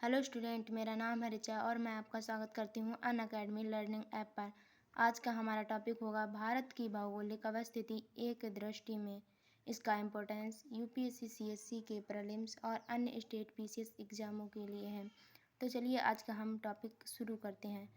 Hello student, मेरा नाम है रिचा और मैं आपका स्वागत करती हूँ अनअकैडमी लर्निंग ऐप पर। आज का हमारा टॉपिक होगा भारत की भौगोलिक अवस्थिति एक दृष्टि में, इसका इम्पोर्टेंस यूपीएससी सीएससी के प्रीलिम्स और अन्य स्टेट पीसीएस एग्जामों के लिए है। तो चलिए आज का हम टॉपिक शुरू करते हैं।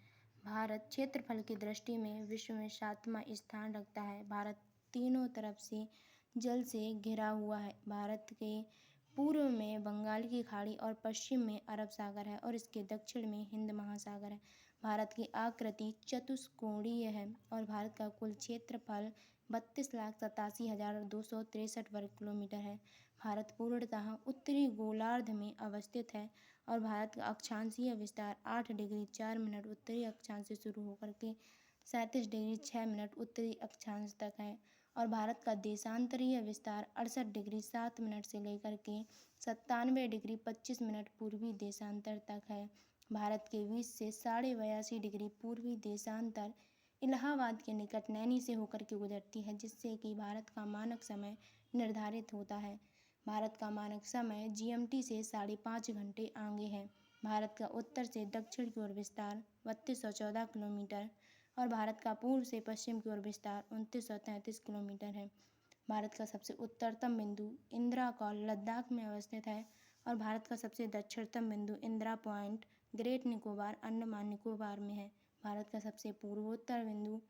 भारत क्षेत्रफल की दृष्टि में विश्व में 7वां स्थान रखता है। भारत तीनों तरफ से जल से घिरा हुआ है। भारत के पूर्व में बंगाल की खाड़ी और पश्चिम में अरब सागर है और इसके दक्षिण में हिंद महासागर है। भारत की आकृति चतुष्कोणीय है और भारत का कुल क्षेत्रफल 32,87,263 वर्ग किलोमीटर है। भारत पूर्णतः उत्तरी गोलार्ध में अवस्थित है और भारत का अक्षांशीय विस्तार 8 डिग्री 4 मिनट उत्तरी अक्षांश से शुरू होकर के 37 डिग्री 6 मिनट उत्तरी अक्षांश तक है और भारत का देशांतरीय विस्तार 68 डिग्री 7 मिनट से लेकर के 97 डिग्री 25 मिनट पूर्वी देशांतर तक है। भारत के 20 से 82.5 डिग्री पूर्वी देशांतर इलाहाबाद के निकट नैनी से होकर के गुजरती है, जिससे कि भारत का मानक समय निर्धारित होता है। भारत का मानक समय जीएमटी से 5.5 घंटे आगे है। भारत का उत्तर से दक्षिण की ओर विस्तार 3214 किलोमीटर और भारत का पूर्व से पश्चिम की ओर विस्तार 2933 किलोमीटर है। भारत का सबसे उत्तरतम बिंदु इंदिरा कॉल लद्दाख में अवस्थित है और भारत का सबसे दक्षिणतम बिंदु इंदिरा पॉइंट ग्रेट निकोबार अंडमान निकोबार में है। भारत का सबसे पूर्वोत्तर बिंदु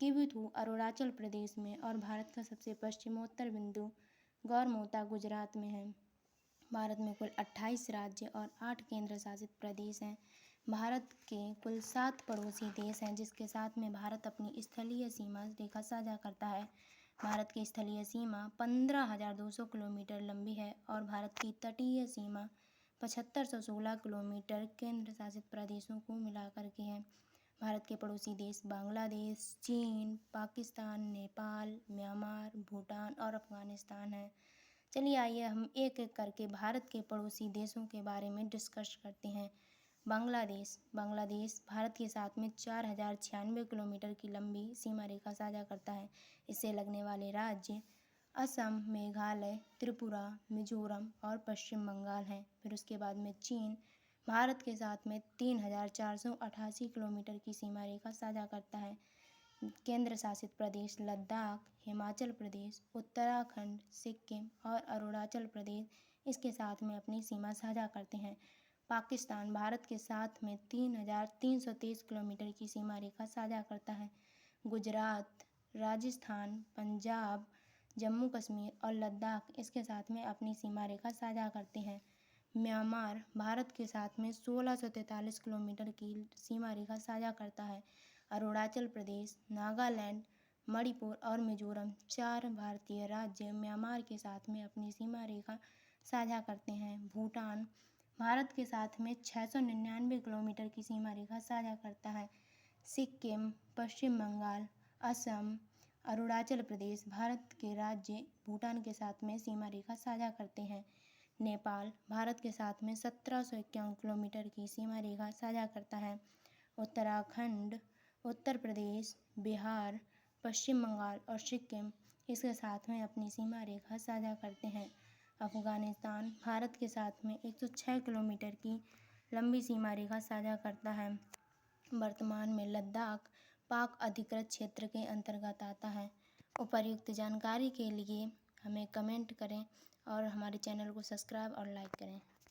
किबुथु अरुणाचल प्रदेश में और भारत का सबसे पश्चिमोत्तर बिंदु गौरमोता गुजरात में है। भारत में कुल 28 राज्य और 8 केंद्र शासित प्रदेश हैं। भारत के कुल 7 पड़ोसी देश हैं, जिसके साथ में भारत अपनी स्थलीय सीमा रेखा साझा करता है। भारत की स्थलीय सीमा 15,200 किलोमीटर लंबी है और भारत की तटीय सीमा 7516 किलोमीटर केंद्र शासित प्रदेशों को मिलाकर के है। भारत के पड़ोसी देश बांग्लादेश, चीन, पाकिस्तान, नेपाल, म्यांमार, भूटान और अफगानिस्तान है। चलिए आइए हम एक एक करके भारत के पड़ोसी देशों के बारे में डिस्कस करते हैं। बांग्लादेश भारत के साथ में 4096 किलोमीटर की लंबी सीमा रेखा साझा करता है। इससे लगने वाले राज्य असम, मेघालय, त्रिपुरा, मिजोरम और पश्चिम बंगाल हैं। फिर उसके बाद में चीन भारत के साथ में 3488 किलोमीटर की सीमा रेखा साझा करता है। केंद्र शासित प्रदेश लद्दाख, हिमाचल प्रदेश, उत्तराखंड, सिक्किम और अरुणाचल प्रदेश इसके साथ में अपनी सीमा साझा करते हैं। पाकिस्तान भारत के साथ में 3323 किलोमीटर की सीमा रेखा साझा करता है। गुजरात, राजस्थान, पंजाब, जम्मू कश्मीर और लद्दाख इसके साथ में अपनी सीमा रेखा साझा करते हैं। म्यांमार भारत के साथ में 1643 किलोमीटर की सीमा रेखा साझा करता है। अरुणाचल प्रदेश, नागालैंड, मणिपुर और मिजोरम 4 भारतीय राज्य म्यांमार के साथ में अपनी सीमा रेखा साझा करते हैं। भूटान भारत के साथ में 699 किलोमीटर की सीमा रेखा साझा करता है। सिक्किम, पश्चिम बंगाल, असम, अरुणाचल प्रदेश भारत के राज्य भूटान के साथ में सीमा रेखा साझा करते हैं। नेपाल भारत के साथ में 1751 किलोमीटर की सीमा रेखा साझा करता है। उत्तराखंड, उत्तर प्रदेश, बिहार, पश्चिम बंगाल और सिक्किम इसके साथ में अपनी सीमा रेखा साझा करते हैं। अफगानिस्तान भारत के साथ में 106 किलोमीटर की लंबी सीमा रेखा साझा करता है। वर्तमान में लद्दाख पाक अधिकृत क्षेत्र के अंतर्गत आता है। उपर्युक्त जानकारी के लिए हमें कमेंट करें और हमारे चैनल को सब्सक्राइब और लाइक करें।